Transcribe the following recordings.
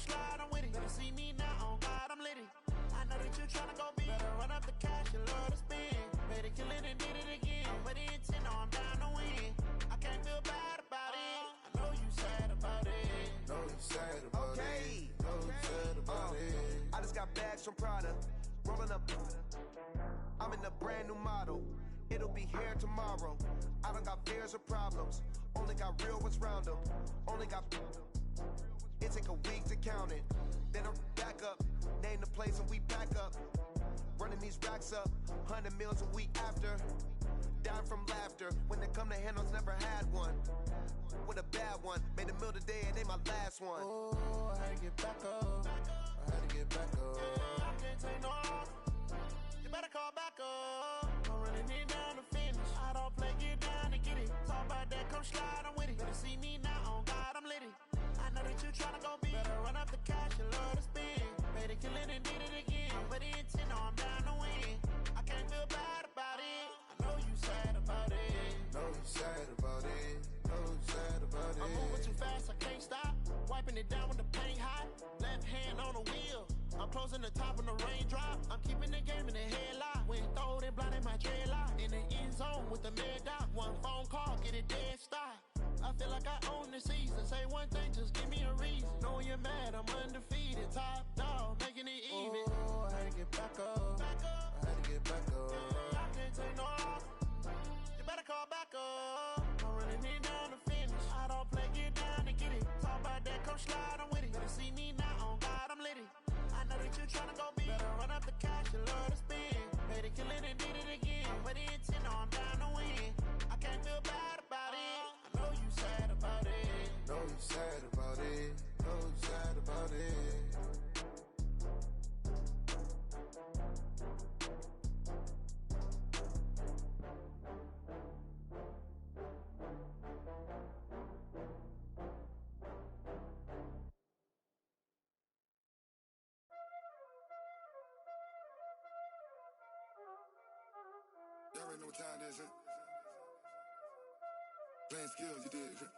slide, I'm with it. Better see me now, on God, I'm litty. I know that you tryna go big. Better run up the cash, you love to spend. Better kill it and did it again. But the intent, no, I'm down to win. I can't feel bad about it. I know you sad about it. Know you sad about it. Know you sad about it. I just got bags from Prada. Rolling up. I'm in a brand new model. It'll be here tomorrow. I don't got fears or problems. Only got real ones round them. Only got. It take a week to count it. Then I'm back up. Name the place and we back up. Running these racks up. 100 meals a week after. Dying from laughter. When they come to handles, never had one. With a bad one. Made a meal today and they my last one. Oh, I had to get back up. I had to get back up. I can't take no off. You better call back up. I'm running it down to finish. I don't play, get down to get it. Talk about that, come slide, I'm with it. Better see me now, on God, I'm litty. I know that you tryna go big. Better run up the cash, you love to spend. Better kill it and did it again. But the intent, no, I'm down to win. I can't feel bad about it. I know you sad about it. Know you sad about it. Know you sad about it. I'm moving too fast, I can't stop. Wiping it down with the paint hot. Left hand on the wheel. I'm closing the top when the raindrop. I'm keeping the game in the headlock. When throwed and blinded my dreadlock. In the end zone with the mad dot. One phone call, get it dead stop. I feel like I own the season. Say one thing, just give me a reason. Knowing you're mad, I'm undefeated. Top dog, making it even. Oh, I had to get back up. I had to get back up. I can't take no off. You better call back up. I'm running it down to finish. I don't play, get down to get it. Talk about that, come slide, I'm with it. Better see me now, on God, I'm litty. I know that you tryna go big. Better run up the cash, you love to spend. Better kill it and did it again. But the intent, no, I'm down to win. I can't feel bad about it. I know you sad about it. Know you sad about it. Know you sad about it. Y'all already know what time it is, huh? Playing skills, you did. Playing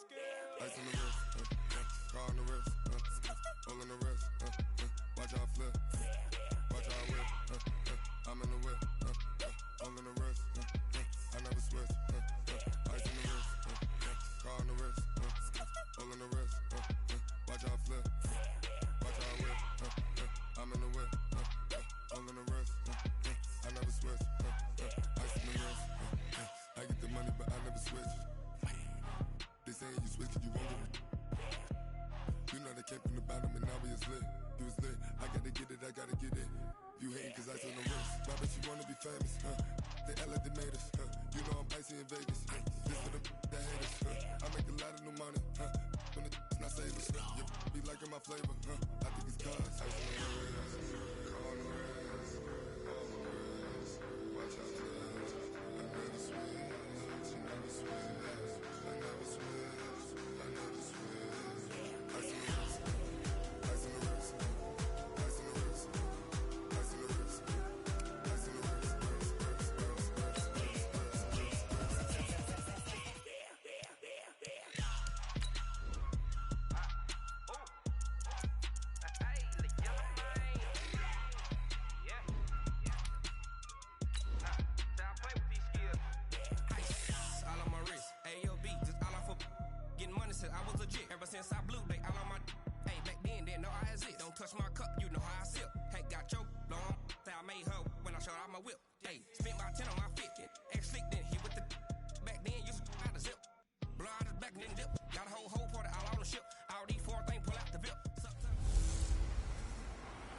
skills. Ice on the wrist, car on the wrist, all on the wrist, watch out flip, watch out whip, I'm in the whip, all on the wrist, I never switch, ice on the wrist, car on the wrist, all on the wrist, watch out flip, watch out whip, I'm in the whip, all on the wrist, I never switch, ice on the wrist, I get the money but I never switch. They saying you switch 'cause you won't get it. You know they came from the bottom and now we is lit. You was lit, I gotta get it, I gotta get it. You hating 'cause I on the wrist. Why bet you wanna be famous, They Ella they made us, You know I'm icy in Vegas, This for the that hate us, I make a lot of new money, When it's not savers, You be liking my flavor, I think it's cause ice on the wrist, on the wrist, on the wrist. Watch out for this, I never switch, you never switch. I never switch, I never switch. Ice on the wrist, ice on the wrist, ice on the wrist, ice on the wrist, ice on the wrist, I was legit ever since I blew they all on my. Hey, back then didn't know I exist. Don't touch my cup, you know how I sip. Hey, got your long. I made her when I showed out my whip. Hey, spent about 10 on my 50. Ex-slick then hit with the. Back then used to out the zip. Blow out his back then dip. Got a whole party all on the ship. All these four things pull out the VIP.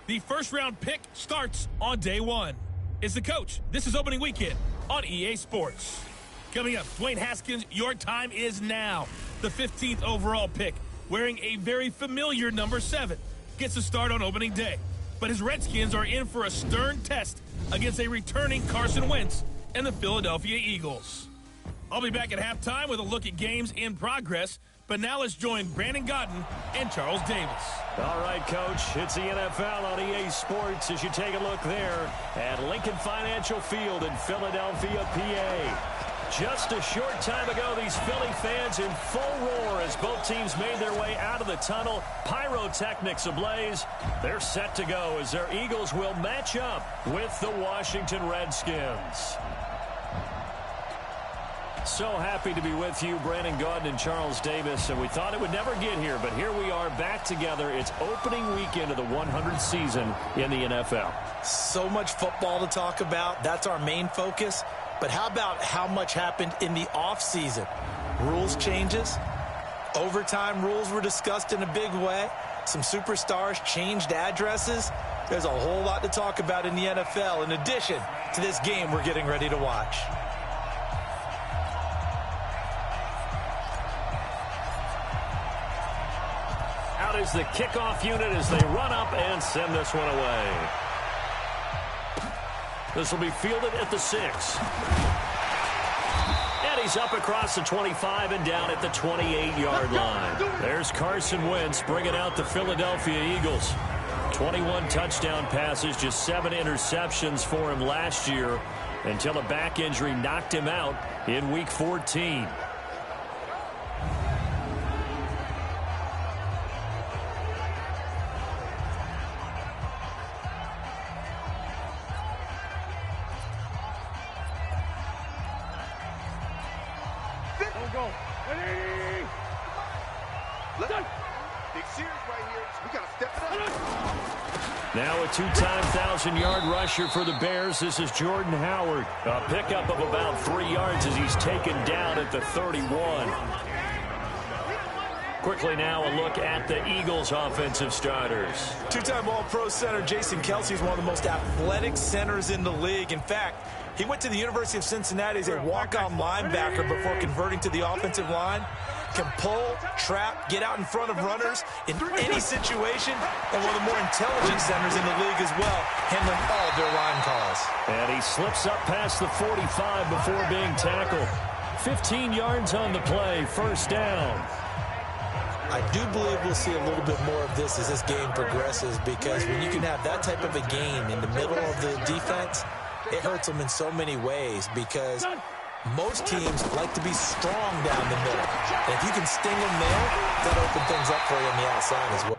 The first round pick starts on day one. It's the coach. This is opening weekend on EA Sports. Coming up, Dwayne Haskins, your time is now. The 15th overall pick, wearing a very familiar number 7, gets a start on opening day. But his Redskins are in for a stern test against a returning Carson Wentz and the Philadelphia Eagles. I'll be back at halftime with a look at games in progress. But now let's join Brandon Godden and Charles Davis. All right, Coach, it's the NFL on EA Sports as you take a look there at Lincoln Financial Field in Philadelphia, PA. Just a short time ago, these Philly fans in full roar as both teams made their way out of the tunnel. Pyrotechnics ablaze. They're set to go as their Eagles will match up with the Washington Redskins. So happy to be with you, Brandon Gaudin and Charles Davis. And we thought it would never get here, but here we are back together. It's opening weekend of the 100th season in the NFL. So much football to talk about. That's our main focus. But how about how much happened in the offseason? Rules changes. Overtime rules were discussed in a big way. Some superstars changed addresses. There's a whole lot to talk about in the NFL in addition to this game we're getting ready to watch. Out is the kickoff unit as they run up and send this one away. This will be fielded at the 6. And he's up across the 25 and down at the 28-yard line. There's Carson Wentz bringing out the Philadelphia Eagles. 21 touchdown passes, just 7 interceptions for him last year until a back injury knocked him out in Week 14. Now a two-time 1,000-yard rusher for the Bears. This is Jordan Howard. A pickup of about 3 yards as he's taken down at the 31. Quickly now a look at the Eagles' offensive starters. Two-time All-Pro center Jason Kelce is one of the most athletic centers in the league. In fact, he went to the University of Cincinnati as a walk-on linebacker before converting to the offensive line. Can pull, trap, get out in front of runners in any situation, and one of the more intelligent centers in the league as well, handling all of their line calls. And he slips up past the 45 before being tackled. 15 yards on the play, first down. I do believe we'll see a little bit more of this as this game progresses, because when you can have that type of a game in the middle of the defense, it hurts them in so many ways, because most teams like to be strong down the middle. And if you can sting them there, that'll open things up for you on the outside as well.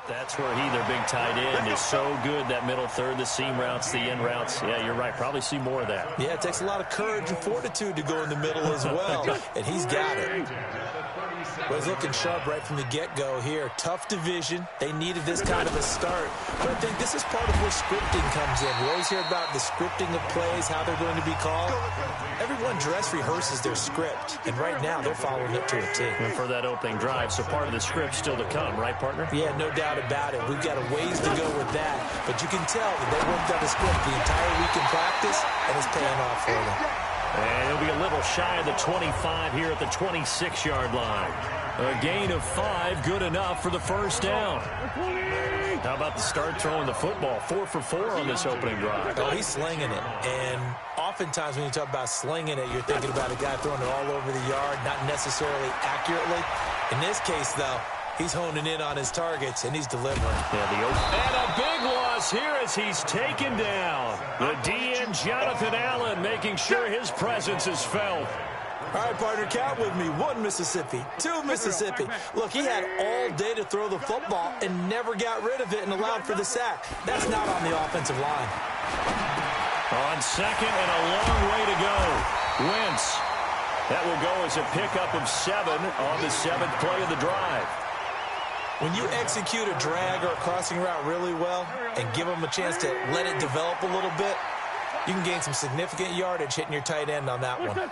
That's where their big tight end, is so good, that middle third, the seam routes, the in routes. Yeah, you're right. Probably see more of that. Yeah, it takes a lot of courage and fortitude to go in the middle as well, and he's got it. But he's looking sharp right from the get-go here. Tough division. They needed this kind of a start. But I think this is part of where scripting comes in. We always hear about the scripting of plays, how they're going to be called. Everyone dress rehearses their script, and right now they're following it to a T. And for that opening drive, so part of the script still to come, right, partner? Yeah, no doubt about it. We've got a ways to go with that. But you can tell that they worked on the script the entire week in practice, and it's paying off for them. And he'll be a little shy of the 25 here at the 26-yard line. A gain of 5, good enough for the first down. How about the start throwing the football? 4 for 4 on this opening drive. Oh, he's slinging it. And oftentimes when you talk about slinging it, you're thinking about a guy throwing it all over the yard, not necessarily accurately. In this case, though, he's honing in on his targets, and he's delivering. And a big loss here as he's taken down. The DN, Jonathan Allen, making sure his presence is felt. All right, partner, count with me. 1 Mississippi, 2 Mississippi. Look, he had all day to throw the football and never got rid of it and allowed for the sack. That's not on the offensive line. On second and a long way to go. Wentz. That will go as a pickup of 7 on the 7th play of the drive. When you execute a drag or a crossing route really well and give them a chance to let it develop a little bit, you can gain some significant yardage hitting your tight end on that one.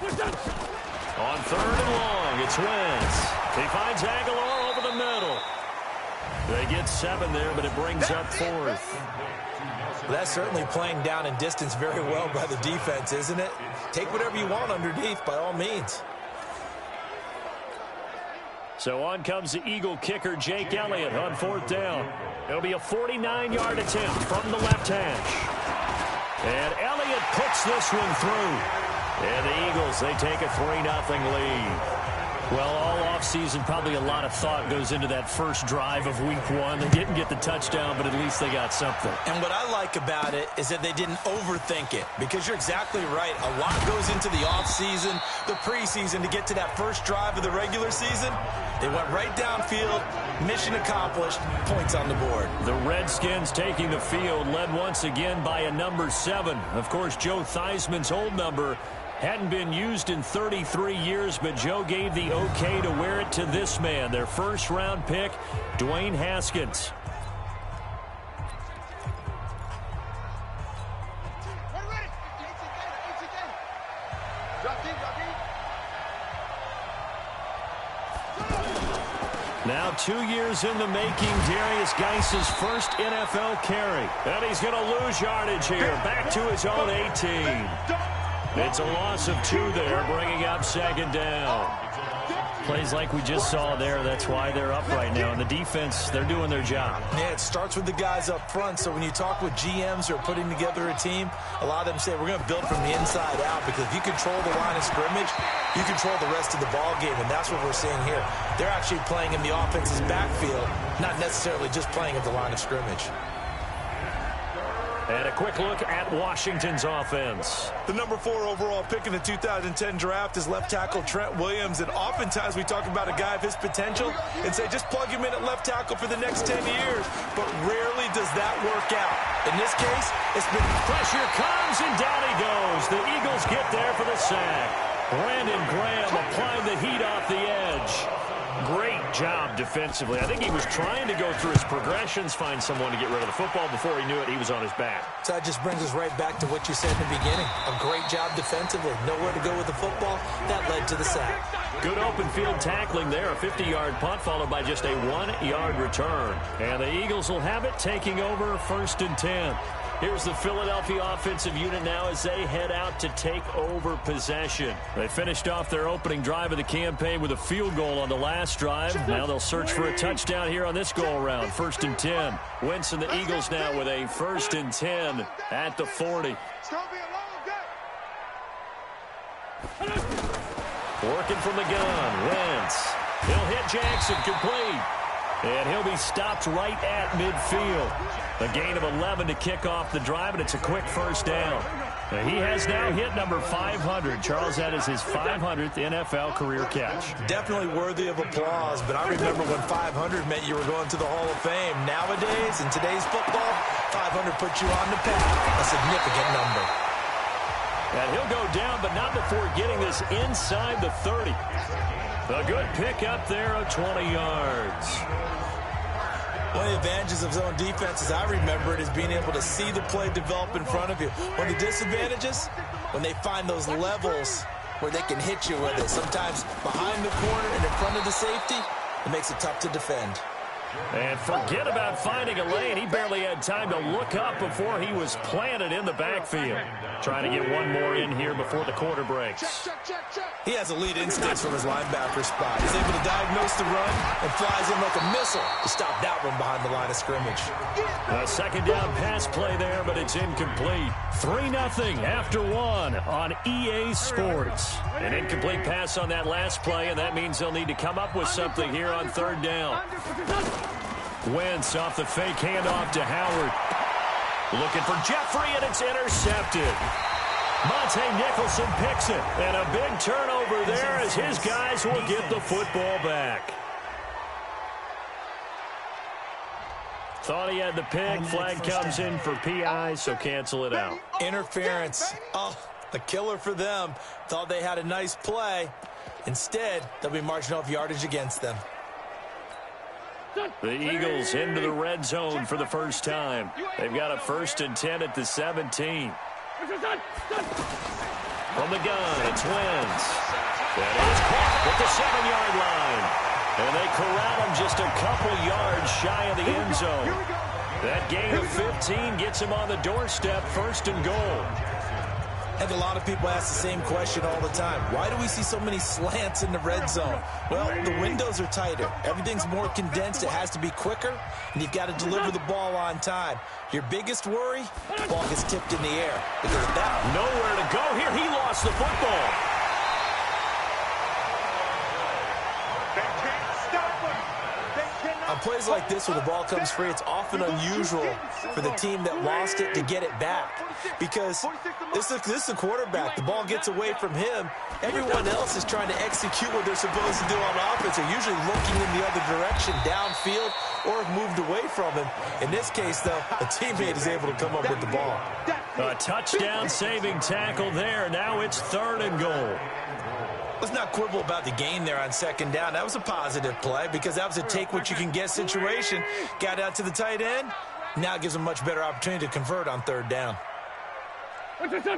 On 3rd and long, it's Wentz. He finds Aguilar over the middle. They get 7 there, but it brings up 4th. That's certainly playing down in distance very well by the defense, isn't it? Take whatever you want underneath, by all means. So on comes the Eagle kicker, Jake Elliott, on 4th down. It'll be a 49-yard attempt from the left hash. And Elliott puts this one through. And the Eagles, they take a 3-0 lead. Well, all offseason, probably a lot of thought goes into that first drive of week 1. They didn't get the touchdown, but at least they got something. And what I like about it is that they didn't overthink it, because you're exactly right. A lot goes into the offseason, the preseason, to get to that first drive of the regular season. They went right downfield, mission accomplished, points on the board. The Redskins taking the field, led once again by a number 7. Of course, Joe Theismann's old number hadn't been used in 33 years, but Joe gave the okay to wear it to this man, their first-round pick, Dwayne Haskins. Now 2 years in the making, Darius Geis's first NFL carry. And he's going to lose yardage here, back to his own 18. It's a loss of 2 there, bringing up 2nd down. Plays like we just saw there, that's why they're up right now. And the defense, they're doing their job. Yeah, it starts with the guys up front. So when you talk with GMs who are putting together a team, a lot of them say, we're going to build from the inside out, because if you control the line of scrimmage, you control the rest of the ball game, and that's what we're seeing here. They're actually playing in the offense's backfield, not necessarily just playing at the line of scrimmage. And a quick look at Washington's offense. The number 4 overall pick in the 2010 draft is left tackle Trent Williams. And oftentimes we talk about a guy of his potential and say just plug him in at left tackle for the next 10 years. But rarely does that work out. In this case, it's been pressure comes and down he goes. The Eagles get there for the sack. Brandon Graham applying the heat off the edge. Great job defensively. I think he was trying to go through his progressions, find someone to get rid of the football. Before he knew it, he was on his back. So that just brings us right back to what you said in the beginning. A great job defensively. Nowhere to go with the football. That led to the sack. Good open field tackling there. A 50-yard punt followed by just a 1-yard return. And the Eagles will have it, taking over 1st and 10. Here's the Philadelphia offensive unit now as they head out to take over possession. They finished off their opening drive of the campaign with a field goal on the last drive. Now they'll search for a touchdown here on this go-around. 1st and 10. Wentz and the Eagles now with a 1st and 10 at the 40. Working from the gun, Wentz. He'll hit Jackson, complete. And he'll be stopped right at midfield. A gain of 11 to kick off the drive, and it's a quick first down. He has now hit number 500. Charles, that is his 500th NFL career catch. Definitely worthy of applause, but I remember when 500 meant you were going to the Hall of Fame. Nowadays, in today's football, 500 puts you on the path, a significant number. And he'll go down, but not before getting this inside the 30. A good pickup there of 20 yards. One of the advantages of zone defense, as I remember it, is being able to see the play develop in front of you. One of the disadvantages, when they find those levels where they can hit you with it, sometimes behind the corner and in front of the safety, it makes it tough to defend. And forget about finding a lane. He barely had time to look up before he was planted in the backfield. Trying to get one more in here before the quarter breaks. He has elite instincts from his linebacker spot. He's able to diagnose the run and flies in like a missile to stop that one behind the line of scrimmage. A second down pass play there, but it's incomplete. 3-0 after one on EA Sports. An incomplete pass on that last play, and that means they'll need to come up with something here on third down. Wentz off the fake handoff to Howard. Looking for Jeffrey, and it's intercepted. Monte Nicholson picks it, and a big turnover there as his guys will get the football back. Thought he had the pick. Flag comes in for PI, so cancel it out. Interference. Oh, a killer for them. Thought they had a nice play. Instead, they'll be marching off yardage against them. The Eagles into the red zone for the first time. They've got a 1st and 10 at the 17. From the gun, it's Wentz. That is caught at the 7-yard line. And they corral him just a couple yards shy of the end zone. That gain of 15 gets him on the doorstep, 1st and goal. And a lot of people ask the same question all the time. Why do we see so many slants in the red zone? Well, the windows are tighter. Everything's more condensed. It has to be quicker, and you've got to deliver the ball on time. Your biggest worry, the ball gets tipped in the air. Because of that, nowhere to go here. He lost the football. On plays like this where the ball comes free, it's often unusual for the team that lost it to get it back. Because this is the quarterback. The ball gets away from him. Everyone else is trying to execute what they're supposed to do on offense. They're usually looking in the other direction, downfield, or have moved away from him. In this case, though, a teammate is able to come up with the ball. A touchdown-saving tackle there. Now it's 3rd and goal. Let's not quibble about the gain there on 2nd down. That was a positive play because that was a take-what-you-can-get situation. Got out to the tight end. Now it gives them a much better opportunity to convert on 3rd down. Trying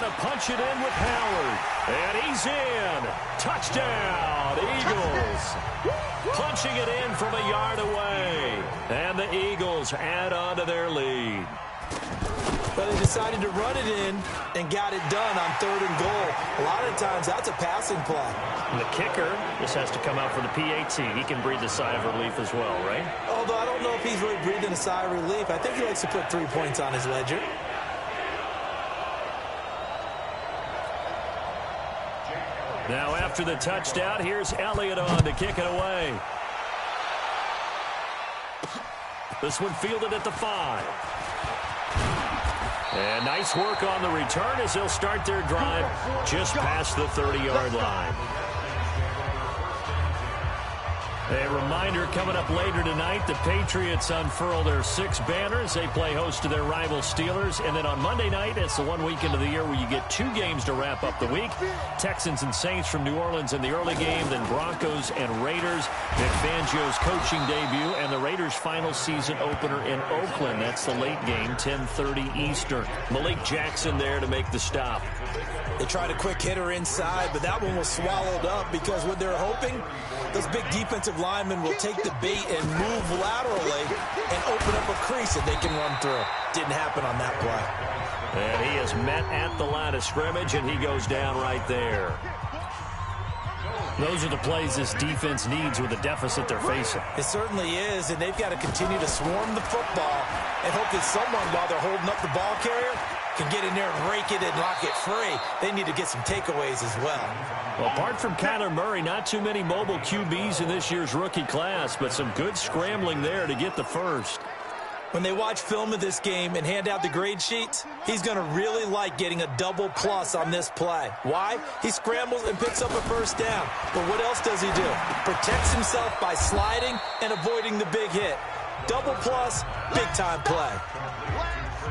to punch it in with Howard. And he's in. Touchdown, Eagles. Punching it in from a yard away. And the Eagles add on to their lead. But they decided to run it in and got it done on 3rd and goal. A lot of times, that's a passing play. And the kicker just has to come out for the PAT. He can breathe a sigh of relief as well, right? Although I don't know if he's really breathing a sigh of relief. I think he likes to put 3 points on his ledger. Now after the touchdown, here's Elliott on to kick it away. This one fielded at the 5. And nice work on the return as they'll start their drive just past the 30-yard line. A reminder coming up later tonight, the Patriots unfurl their 6 banners. They play host to their rival Steelers. And then on Monday night, it's the one weekend of the year where you get 2 games to wrap up the week. Texans and Saints from New Orleans in the early game, then Broncos and Raiders. Vic Fangio's coaching debut and the Raiders' final season opener in Oakland. That's the late game, 10:30 Eastern. Malik Jackson there to make the stop. They tried a quick hitter inside, but that one was swallowed up because what they're hoping, those big defensive linemen will take the bait and move laterally and open up a crease that they can run through. Didn't happen on that play. And he is met at the line of scrimmage, and he goes down right there. Those are the plays this defense needs with the deficit they're facing. It certainly is, and they've got to continue to swarm the football and hope that someone, while they're holding up the ball carrier, can get in there and rake it and knock it free. They need to get some takeaways as well. Well, apart from Kyler Murray, not too many mobile QBs in this year's rookie class, but some good scrambling there to get the first. When they watch film of this game and hand out the grade sheets, he's going to really like getting a double plus on this play. Why? He scrambles and picks up a first down. But what else does he do? Protects himself by sliding and avoiding the big hit. Double plus, big-time play.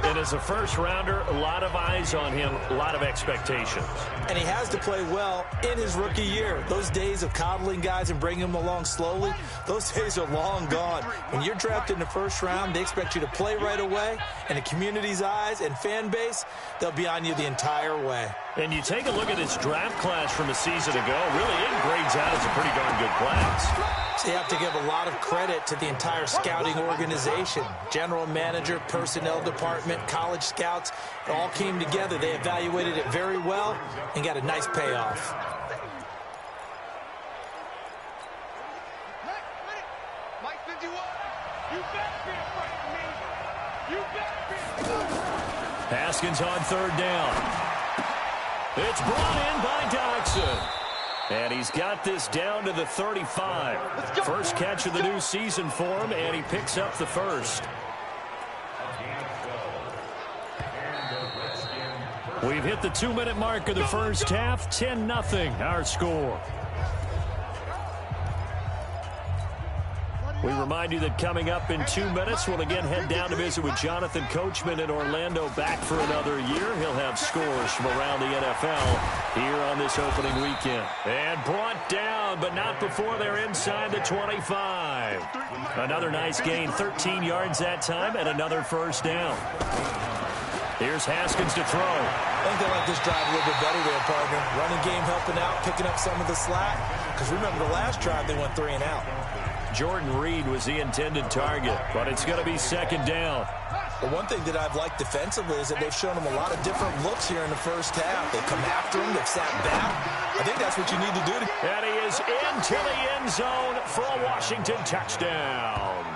And as a first-rounder, a lot of eyes on him, a lot of expectations. And he has to play well in his rookie year. Those days of coddling guys and bringing them along slowly, those days are long gone. When you're drafted in the first round, they expect you to play right away. And the community's eyes and fan base, they'll be on you the entire way. And you take a look at this draft class from a season ago, really it grades out as a pretty darn good class. So you have to give a lot of credit to the entire scouting organization. General manager, personnel department, college scouts, it all came together. They evaluated it very well and got a nice payoff. Haskins on third down. It's brought in by Dodson. And he's got this down to the 35. First catch of the new season for him, and he picks up the first. We've hit the 2-minute mark of the first half. 10-0 our score. We remind you that coming up in 2 minutes, we'll again head down to visit with Jonathan Coachman in Orlando, back for another year. He'll have scores from around the NFL here on this opening weekend. And brought down, but not before they're inside the 25. Another nice gain, 13 yards that time, and another first down. Here's Haskins to throw. I think they like this drive a little bit better there, partner. Running game helping out, picking up some of the slack. Because remember the last drive, they went 3 and out. Jordan Reed was the intended target, but it's going to be second down. But one thing that I've liked defensively is that they've shown him a lot of different looks here in the first half. They've come after him. They've sat back. I think that's what you need to do. And he is into the end zone for a Washington touchdown.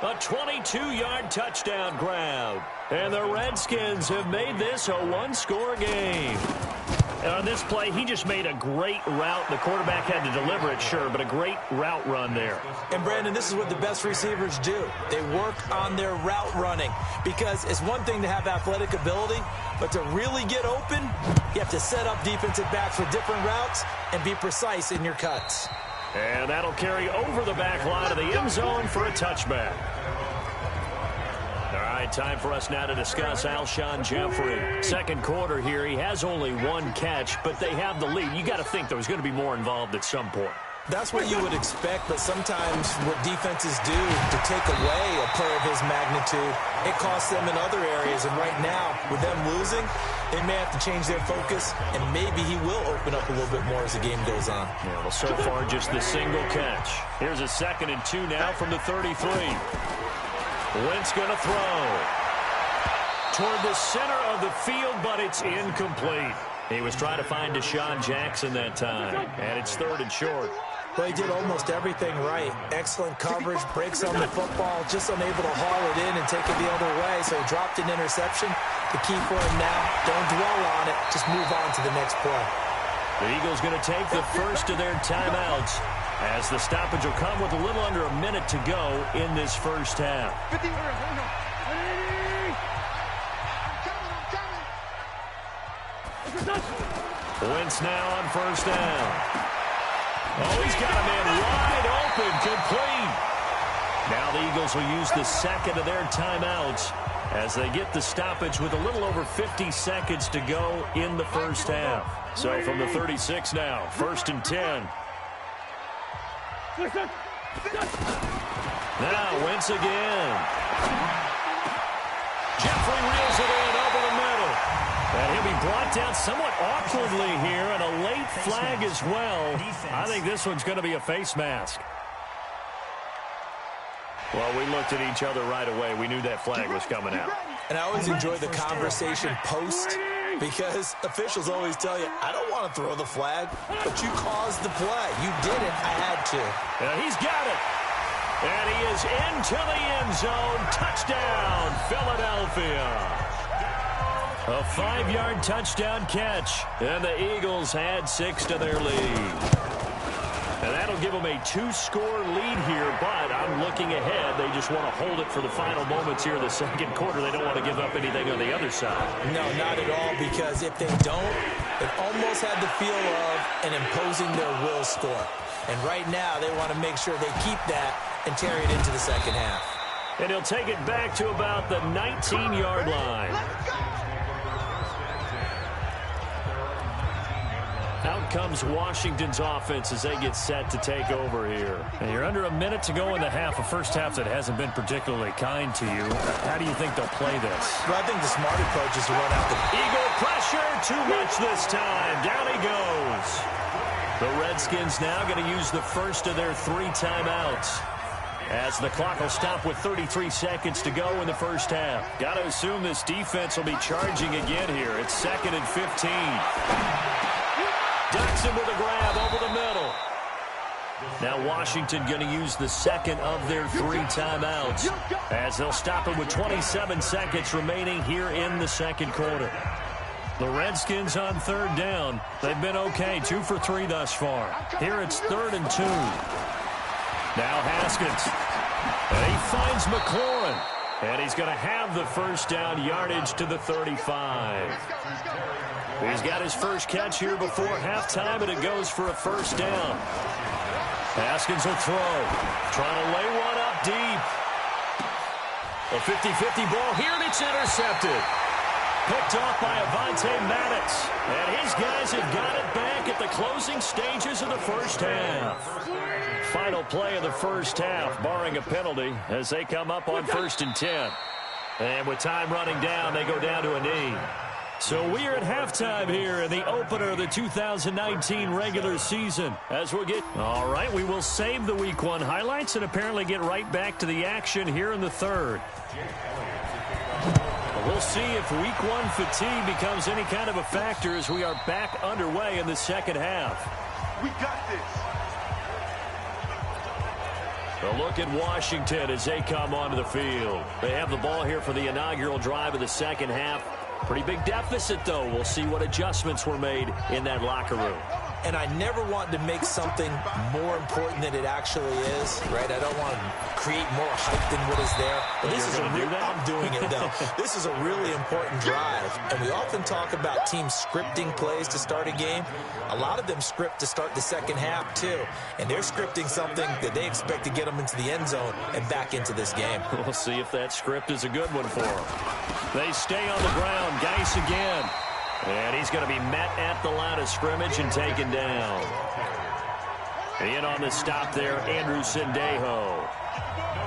A 22-yard touchdown grab. And the Redskins have made this a one-score game. And on this play, he just made a great route. The quarterback had to deliver it, sure, but a great route run there. And, Brandon, this is what the best receivers do. They work on their route running because it's one thing to have athletic ability, but to really get open, you have to set up defensive backs with different routes and be precise in your cuts. And that'll carry over the back line of the end zone for a touchback. All right, time for us now to discuss Alshon Jeffrey. Second quarter here, he has only one catch, but they have the lead. You got to think there was going to be more involved at some point. That's what you would expect, but sometimes what defenses do to take away a player of his magnitude, it costs them in other areas. And right now, with them losing, they may have to change their focus, and maybe he will open up a little bit more as the game goes on. Yeah, well, so far, just the single catch. Here's a 2nd and 2 now from the 33. Wentz going to throw toward the center of the field, but it's incomplete. He was trying to find Deshaun Jackson that time, and it's 3rd and short. Well, he did almost everything right. Excellent coverage, breaks on the football, just unable to haul it in and take it the other way, so he dropped an interception. The key for him now, don't dwell on it, just move on to the next play. The Eagles going to take the first of their timeouts as the stoppage will come with a little under a minute to go in this first half. Wentz now on first down. Oh, he's got a man wide open, complete. Now the Eagles will use the second of their timeouts as they get the stoppage with a little over 50 seconds to go in the first half. So from the 36 now, 1st and 10. Now Wentz again. Jeffrey reels it in over the middle. And he'll be brought down somewhat awkwardly here, and a late flag as well. I think this one's going to be a face mask. Well, we looked at each other right away. We knew that flag was coming out. And I always enjoy the conversation post because officials always tell you, I don't want to throw the flag, but you caused the play. You did it. I had to. He's got it. And he is into the end zone. Touchdown, Philadelphia. A 5-yard touchdown catch. And the Eagles had 6 to their lead. And that'll will give them a 2-score lead here, but I'm looking ahead. They just want to hold it for the final moments here in the second quarter. They don't want to give up anything on the other side. No, not at all, because if they don't, it almost had the feel of an imposing their will score. And right now, they want to make sure they keep that and carry it into the second half. And he'll take it back to about the 19-yard line. Out comes Washington's offense as they get set to take over here. And you're under a minute to go in the half, a first half that hasn't been particularly kind to you. How do you think they'll play this? Well, I think the smart approach is to run out the Eagle pressure, too much this time. Down he goes. The Redskins now going to use the first of their 3 timeouts, as the clock will stop with 33 seconds to go in the first half. Got to assume this defense will be charging again here. It's 2nd and 15. Ducks him with a grab over the middle. Now Washington going to use the second of their 3 timeouts, as they'll stop it with 27 seconds remaining here in the second quarter. The Redskins on 3rd down. They've been okay, 2 for 3 thus far. Here it's 3rd and 2. Now Haskins. And he finds McLaurin. And he's going to have the first down, yardage to the 35. He's got his first catch here before halftime, and it goes for a first down. Haskins will throw. Trying to lay one up deep. A 50-50 ball here, and it's intercepted. Picked off by Avonte Maddox. And his guys have got it back at the closing stages of the first half. Final play of the first half, barring a penalty, as they come up on 1st and 10. And with time running down, they go down to a knee. So we are at halftime here in the opener of the 2019 regular season. As we'll get... All right, we will save the Week 1 highlights and apparently get right back to the action here in the 3rd. We'll see if Week 1 fatigue becomes any kind of a factor as we are back underway in the second half. We got this. A look at Washington as they come onto the field. They have the ball here for the inaugural drive of the second half. Pretty big deficit, though. We'll see what adjustments were made in that locker room. And I never want to make something more important than it actually is, right? I don't want to create more hype than what is there. But this is I'm doing it, though. This is a really important drive. And we often talk about teams scripting plays to start a game. A lot of them script to start the second half, too. And they're scripting something that they expect to get them into the end zone and back into this game. We'll see if that script is a good one for them. They stay on the ground. Geis again. And he's going to be met at the line of scrimmage and taken down. In on the stop there, Andrew Sendejo.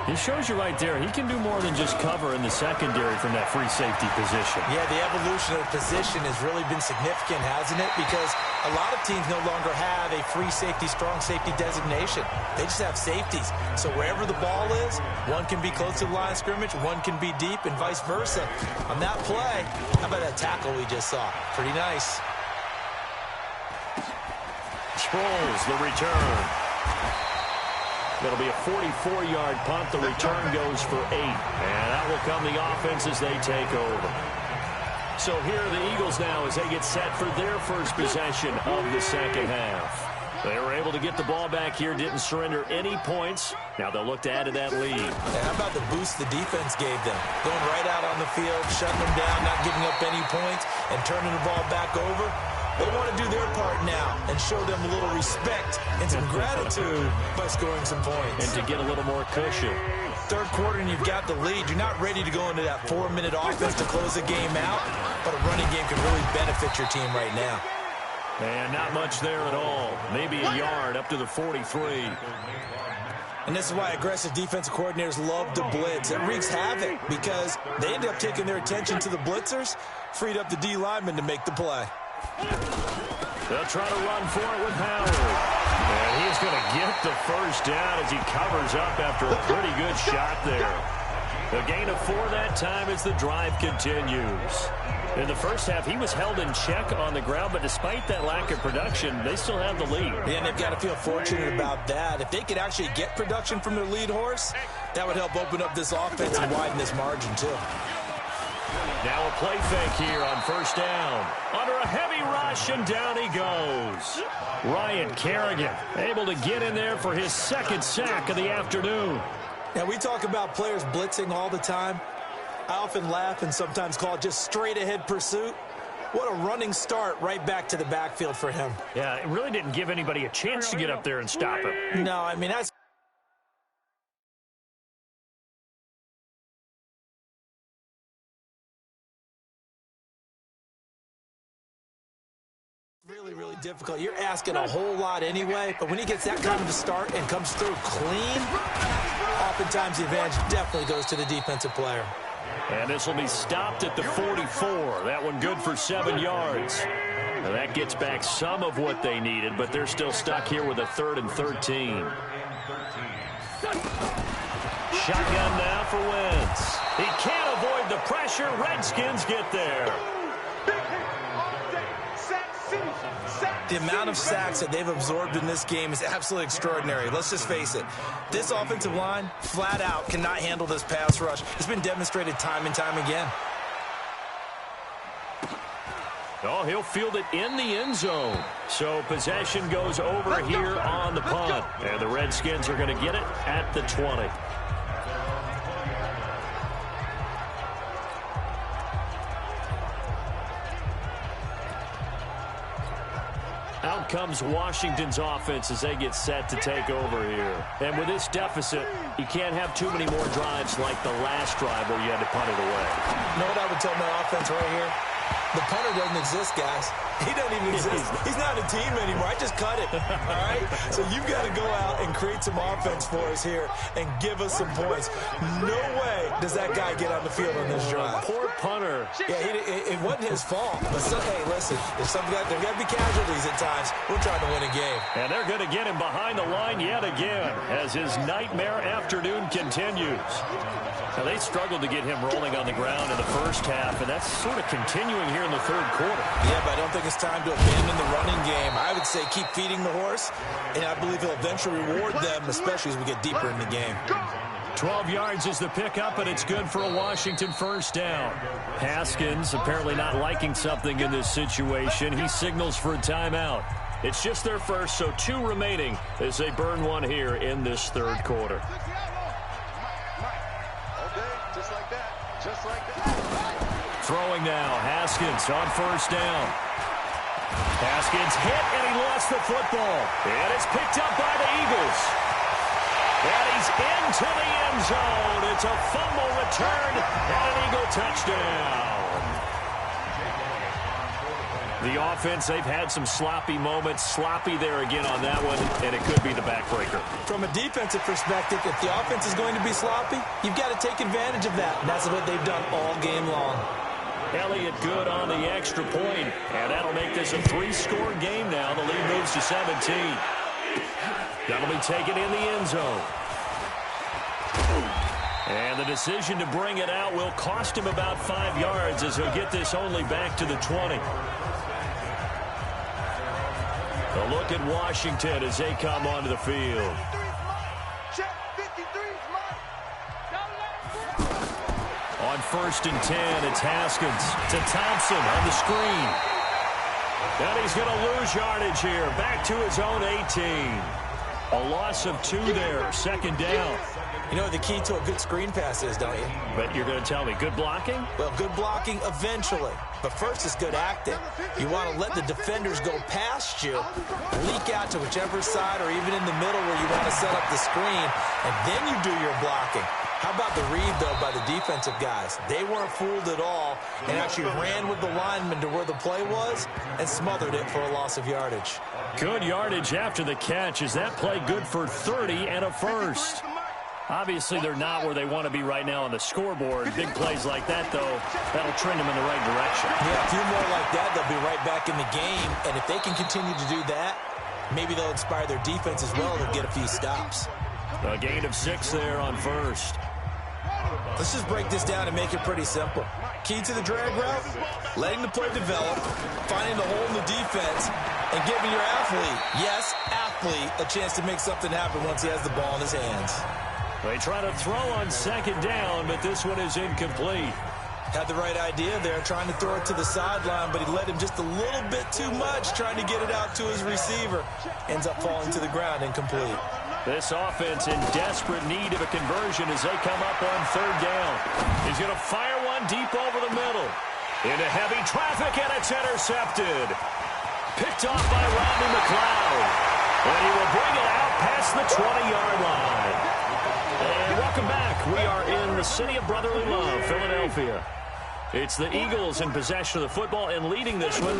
He shows you right there, he can do more than just cover in the secondary from that free safety position. Yeah, the evolution of the position has really been significant, hasn't it? Because a lot of teams no longer have a free safety, strong safety designation. They just have safeties. So wherever the ball is, one can be close to the line of scrimmage, one can be deep, and vice versa. On that play, how about that tackle we just saw? Pretty nice. Sproles, the return. It'll be a 44-yard punt. The return goes for 8. And that will come the offense as they take over. So here are the Eagles now as they get set for their first possession of the second half. They were able to get the ball back here, didn't surrender any points. Now they'll look to add to that lead. And how about the boost the defense gave them? Going right out on the field, shutting them down, not giving up any points, and turning the ball back over. They want to do their part now and show them a little respect and some gratitude by scoring some points. And to get a little more cushion. Third quarter and you've got the lead. You're not ready to go into that 4-minute offense to close the game out, but a running game can really benefit your team right now. And not much there at all. Maybe a yard up to the 43. And this is why aggressive defensive coordinators love to blitz. It wreaks havoc because they end up taking their attention to the blitzers, freed up the D lineman to make the play. They'll try to run for it with Howard. And he's going to get the first down as he covers up after a pretty good shot there. The gain of 4 that time as the drive continues. In the first half, he was held in check on the ground, but despite that lack of production, they still have the lead. Yeah, and they've got to feel fortunate about that. If they could actually get production from their lead horse, that would help open up this offense and widen this margin, too. Now a play fake here on first down. Under a heavy rush, and down he goes. Ryan Kerrigan able to get in there for his second sack of the afternoon. Now, we talk about players blitzing all the time. I often laugh and sometimes call it just straight-ahead pursuit. What a running start right back to the backfield for him. Yeah, it really didn't give anybody a chance to get up there and stop him. No, I mean, that's really difficult. You're asking a whole lot anyway, but when he gets that kind of a start and comes through clean, oftentimes the advantage definitely goes to the defensive player. And this will be stopped at the 44. That one good for 7 yards. Now that gets back some of what they needed, but they're still stuck here with a 3rd and 13. Shotgun now for Wentz. He can't avoid the pressure. Redskins get there. The amount of sacks that they've absorbed in this game is absolutely extraordinary. Let's just face it. This offensive line, flat out, cannot handle this pass rush. It's been demonstrated time and time again. Oh, he'll field it in the end zone. So possession goes over here on the punt. And the Redskins are going to get it at the 20. Out comes Washington's offense as they get set to take over here. And with this deficit, you can't have too many more drives like the last drive where you had to punt it away. You know what I would tell my offense right here? The punter doesn't exist, guys. He doesn't even exist. He's not a team anymore. I just cut it, all right? So you've got to go out and create some offense for us here and give us some points. No way does that guy get on the field on this drive. Poor punter. Yeah, it wasn't his fault. But hey, listen, there's got to be casualties at times. We're trying to win a game. And they're going to get him behind the line yet again as his nightmare afternoon continues. Now, they struggled to get him rolling on the ground in the first half, and that's sort of continuing here in the third quarter. Yeah, but I don't think it's time to abandon the running game. I would say keep feeding the horse, and I believe he'll eventually reward them, especially as we get deeper in the game. 12 yards is the pickup, and it's good for a Washington first down. Haskins apparently not liking something in this situation. He signals for a timeout. It's just their first, so 2 remaining as they burn one here in this third quarter. Throwing now, Haskins on first down. Haskins hit, and he lost the football. And it's picked up by the Eagles. And he's into the end zone. It's a fumble return and an Eagle touchdown. The offense, they've had some sloppy moments. Sloppy there again on that one, and it could be the backbreaker. From a defensive perspective, if the offense is going to be sloppy, you've got to take advantage of that. And that's what they've done all game long. Elliott good on the extra point, and that'll make this a 3-score game now. The lead moves to 17. That'll be taken in the end zone. And the decision to bring it out will cost him about 5 yards as he'll get this only back to the 20. A look at Washington as they come onto the field. On first and 10, it's Haskins to Thompson on the screen. And he's going to lose yardage here. Back to his own 18. A loss of 2 there. Second down. You know what the key to a good screen pass is, don't you? But you're going to tell me, good blocking? Well, good blocking eventually. But first is good acting. You want to let the defenders go past you, leak out to whichever side or even in the middle where you want to set up the screen, and then you do your blocking. How about the read, though, by the defensive guys? They weren't fooled at all and actually ran with the lineman to where the play was and smothered it for a loss of yardage. Good yardage after the catch. Is that play good for 30 and a first? Obviously, they're not where they want to be right now on the scoreboard. Big plays like that, though, that'll trend them in the right direction. Yeah, a few more like that, they'll be right back in the game. And if they can continue to do that, maybe they'll inspire their defense as well. They'll get a few stops. A gain of 6 there on first. Let's just break this down and make it pretty simple. Key to the drag route, letting the play develop, finding the hole in the defense, and giving your athlete, yes, athlete, a chance to make something happen once he has the ball in his hands. They try to throw on second down, but this one is incomplete. Had the right idea there, trying to throw it to the sideline, but he led him just a little bit too much, trying to get it out to his receiver. Ends up falling to the ground, incomplete. This offense in desperate need of a conversion as they come up on third down. He's going to fire one deep over the middle. Into heavy traffic, and it's intercepted. Picked off by Rodney McLeod. And he will bring it out past the 20-yard line. And welcome back. We are in the city of brotherly love, Philadelphia. It's the Eagles in possession of the football and leading this one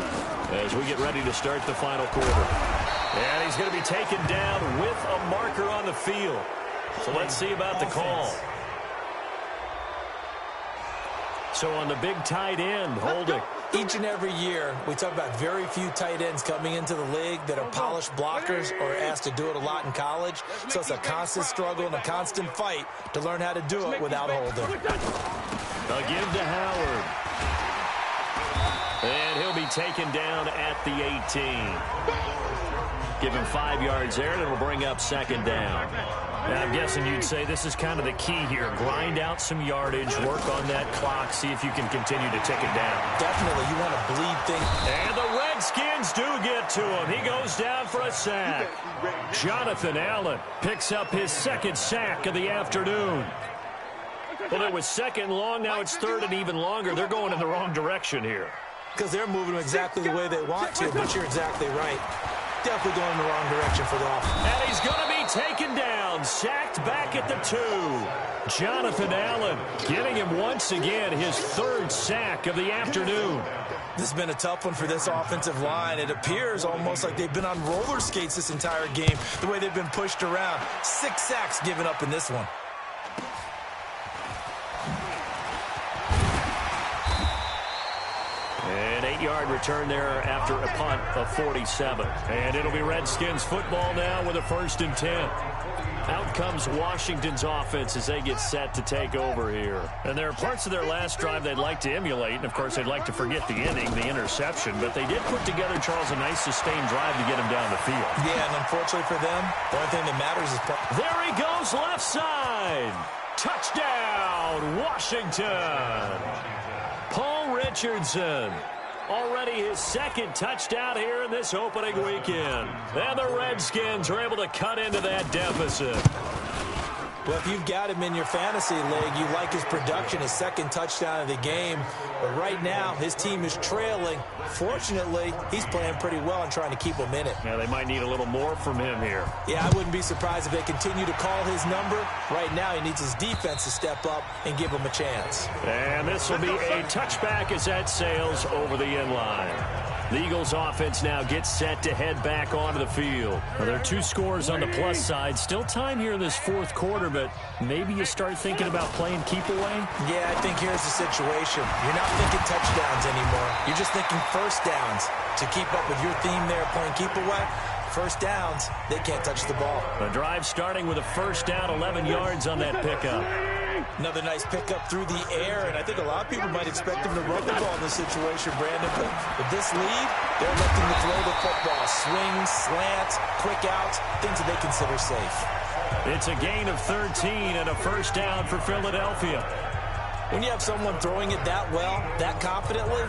as we get ready to start the final quarter. And he's going to be taken down with a marker on the field. So let's see about the call. So on the big tight end, holding. Each and every year, we talk about very few tight ends coming into the league that are polished blockers or asked to do it a lot in college. So it's a constant struggle and a constant fight to learn how to do it without holding. They'll give to Howard. And he'll be taken down at the 18. Give him 5 yards there, and it'll bring up second down. Now, I'm guessing you'd say this is kind of the key here. Grind out some yardage, work on that clock, see if you can continue to tick it down. Definitely. You want to bleed things. And the Redskins do get to him. He goes down for a sack. Jonathan Allen picks up his second sack of the afternoon. Well, it was second long. Now it's third and even longer. They're going in the wrong direction here. Because they're moving exactly the way they want to, but you're exactly right. Definitely going in the wrong direction for the offense. And he's going to be taken down, sacked back at the 2. Jonathan Allen getting him once again his third sack of the afternoon. This has been a tough one for this offensive line. It appears almost like they've been on roller skates this entire game, the way they've been pushed around. 6 sacks given up in this one. An 8-yard return there after a punt of 47. And it'll be Redskins football now with a 1st and 10. Out comes Washington's offense as they get set to take over here. And there are parts of their last drive they'd like to emulate. And, of course, they'd like to forget the inning, the interception. But they did put together, Charles, a nice sustained drive to get him down the field. Yeah, and unfortunately for them, the only thing that matters is... There he goes, left side. Touchdown, Washington. Paul Richardson. Already his second touchdown here in this opening weekend. And the Redskins are able to cut into that deficit. Well, if you've got him in your fantasy league, you like his production, his second touchdown of the game. But right now, his team is trailing. Fortunately, he's playing pretty well and trying to keep them in it. Yeah, they might need a little more from him here. Yeah, I wouldn't be surprised if they continue to call his number. Right now, he needs his defense to step up and give him a chance. And this will be a touchback as that sails over the end line. The Eagles offense now gets set to head back onto the field. Well, there are 2 scores on the plus side. Still time here in this 4th quarter, but maybe you start thinking about playing keep away? Yeah, I think here's the situation. You're not thinking touchdowns anymore. You're just thinking first downs. To keep up with your theme there, playing keep away, first downs, they can't touch the ball. The drive starting with a first down, 11 yards on that pickup. Another nice pickup through the air, and I think a lot of people might expect him to run the ball in this situation, Brandon, but with this lead, they're looking to throw the football. Swings, slants, quick outs, things that they consider safe. It's a gain of 13 and a first down for Philadelphia. When you have someone throwing it that well, that confidently,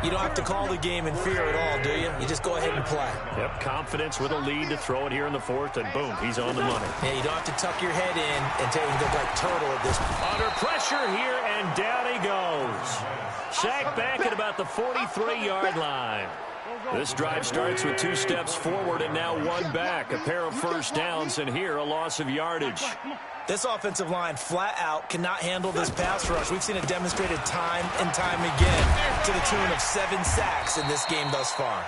you don't have to call the game in fear at all, do you? You just go ahead and play. Yep, confidence with a lead to throw it here in the 4th, and boom, he's on the money. Yeah, you don't have to tuck your head in and take it like turtle at this point. Under pressure here, and down he goes. Sacked back at about the 43-yard line. This drive starts with 2 steps forward and now 1 back. A pair of first downs, and here a loss of yardage. This offensive line flat out cannot handle this pass rush. We've seen it demonstrated time and time again to the tune of 7 sacks in this game thus far.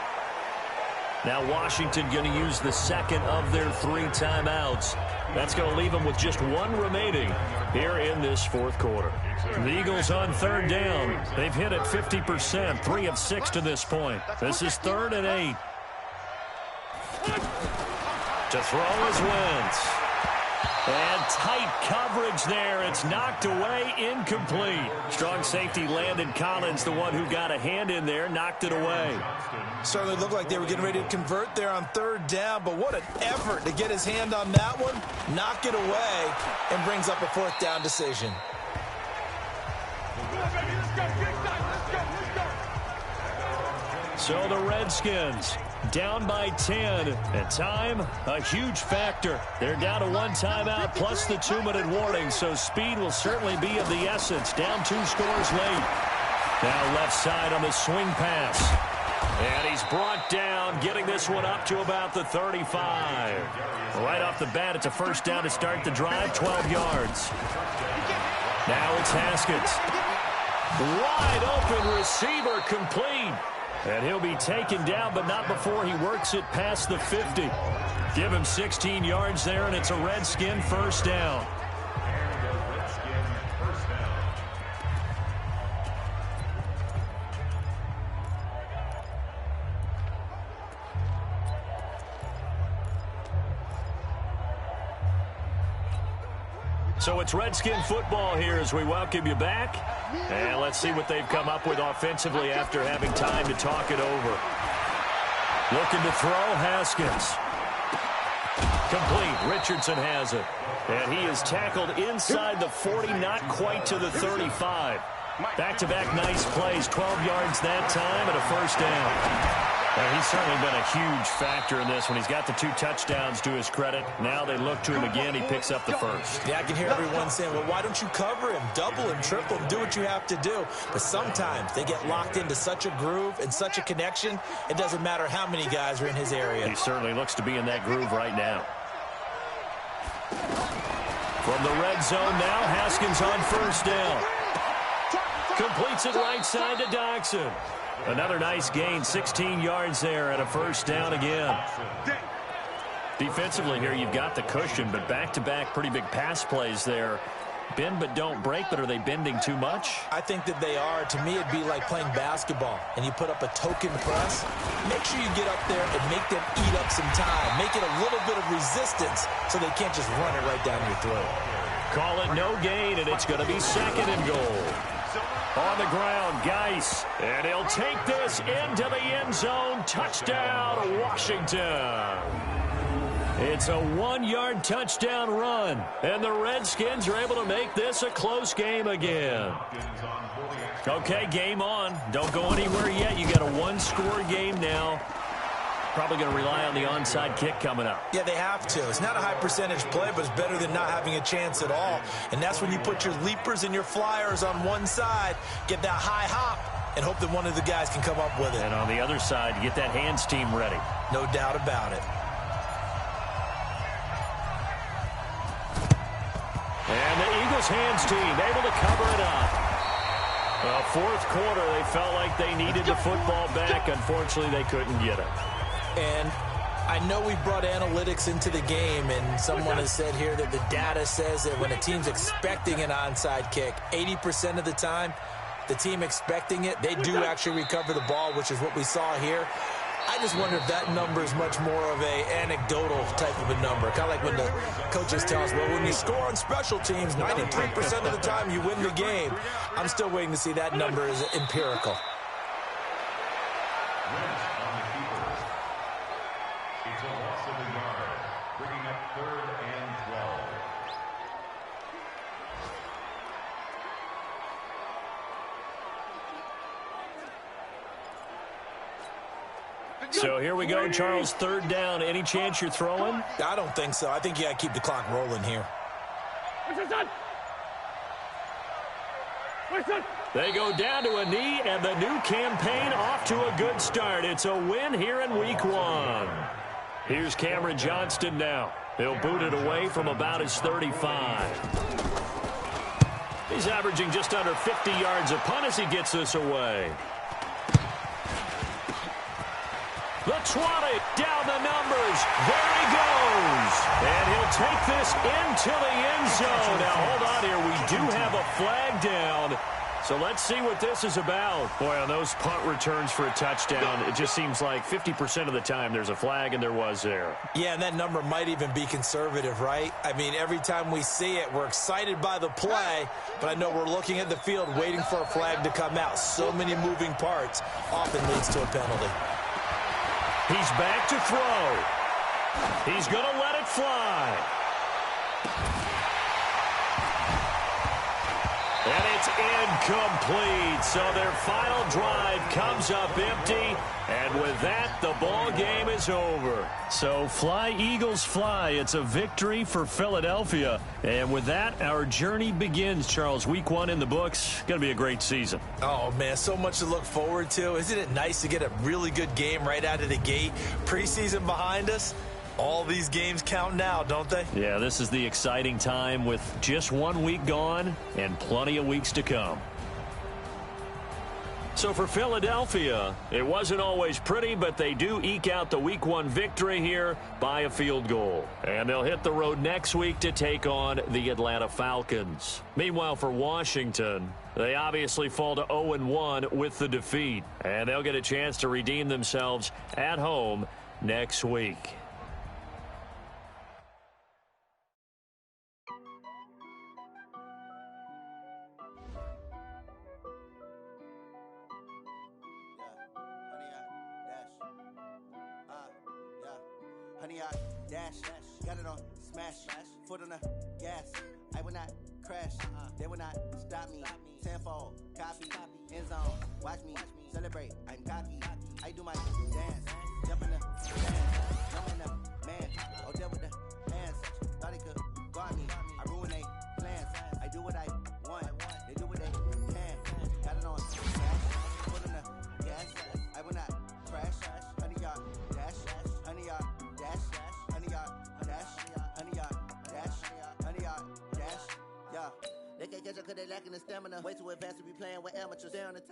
Now Washington going to use the second of their 3 timeouts. That's going to leave them with just 1 remaining here in this 4th quarter. The Eagles on 3rd down. They've hit it 50%, 3 of 6 to this point. This is 3rd and 8. To throw is Wentz. And tight coverage there. It's knocked away, incomplete. Strong safety Landon Collins, the one who got a hand in there, knocked it away. Certainly looked like they were getting ready to convert there on 3rd down, but what an effort to get his hand on that one, knock it away, and brings up a 4th down decision. So the Redskins down by 10, and time, a huge factor. They're down to one timeout plus the 2-minute warning, so speed will certainly be of the essence. Down 2 scores late. Now left side on the swing pass. And he's brought down, getting this one up to about the 35. Right off the bat, it's a first down to start the drive, 12 yards. Now it's Haskins. Wide open receiver, complete. And he'll be taken down, but not before he works it past the 50. Give him 16 yards there, and it's a Redskin first down. So it's Redskin football here as we welcome you back. And let's see what they've come up with offensively after having time to talk it over. Looking to throw, Haskins. Complete. Richardson has it. And he is tackled inside the 40, not quite to the 35. Back-to-back nice plays, 12 yards that time and a first down. He's certainly been a huge factor in this one. He's got the 2 touchdowns to his credit. Now they look to him again. He picks up the first. Yeah, I can hear everyone saying, well, why don't you cover him? Double him, triple him, do what you have to do. But sometimes they get locked into such a groove and such a connection, it doesn't matter how many guys are in his area. He certainly looks to be in that groove right now. From the red zone now, Haskins on first down. Completes it right side to Doxson. Another nice gain, 16 yards there and a first down again. Defensively here, you've got the cushion, but back-to-back pretty big pass plays there. Bend but don't break, but are they bending too much? I think that they are. To me, it'd be like playing basketball, and you put up a token press. Make sure you get up there and make them eat up some time. Make it a little bit of resistance so they can't just run it right down your throat. Call it no gain, and it's going to be second and goal. On the ground, Geis, and he'll take this into the end zone. Touchdown, Washington. It's a 1-yard touchdown run, and the Redskins are able to make this a close game again. Okay, game on. Don't go anywhere yet. You got a 1-score game now. Probably going to rely on the onside kick coming up. Yeah, they have to. It's not a high percentage play, but it's better than not having a chance at all. And that's when you put your leapers and your flyers on one side, get that high hop, and hope that one of the guys can come up with it. And on the other side, you get that hands team ready. No doubt about it. And the Eagles hands team able to cover it up. Well, fourth quarter, they felt like they needed the football back. Unfortunately, they couldn't get it. And I know we brought analytics into the game, and someone has said here that the data says that when a team's expecting an onside kick, 80% of the time, the team expecting it, they do actually recover the ball, which is what we saw here. I just wonder if that number is much more of a anecdotal type of a number. Kind of like when the coaches tell us, well, when you score on special teams, 93% of the time you win the game. I'm still waiting to see that number is empirical. It's a loss of a yard, bringing up 3rd and 12. So here we go, Charles, 3rd down. Any chance you're throwing? I don't think so. I think you got to keep the clock rolling here. They go down to a knee, and the new campaign off to a good start. It's a win here in week 1. Here's Cameron Johnston now. He'll boot it away from about his 35. He's averaging just under 50 yards a punt as he gets this away. The 20, down the numbers. There he goes. And he'll take this into the end zone. Now, hold on here. We do have a flag down. So let's see what this is about. Boy, on those punt returns for a touchdown, it just seems like 50% of the time there's a flag, and there was there. Yeah, and that number might even be conservative, right? I mean, every time we see it, we're excited by the play, but I know we're looking at the field waiting for a flag to come out. So many moving parts often leads to a penalty. He's back to throw. He's going to let it fly. And It's incomplete. So their final drive comes up empty. And with that, the ball game is over. So fly, Eagles, fly. It's a victory for Philadelphia. And with that, our journey begins, Charles. Week 1 in the books. Going to be a great season. Oh, man, so much to look forward to. Isn't it nice to get a really good game right out of the gate? Preseason behind us. All these games count now, don't they? Yeah, this is the exciting time with just 1 week gone and plenty of weeks to come. So for Philadelphia, it wasn't always pretty, but they do eke out the Week 1 victory here by a field goal. And they'll hit the road next week to take on the Atlanta Falcons. Meanwhile, for Washington, they obviously fall to 0-1 with the defeat. And they'll get a chance to redeem themselves at home next week. Honey, I dash, got it on smash, foot on the gas. I will not crash, they will not stop me. Tenfold, copy, end zone, watch me celebrate. I'm cocky, I do my dance, jump in the dance, jump in the man. Oh, deal with the hands, thought he could guard me. I ruin they plans, I do what I want, they do what they can. Got it on smash, foot on the gas. I will not crash, honey, y'all dash, honey, y'all. They can't catch up cause they lacking the stamina. Way too advanced to be playing with amateurs. They're on the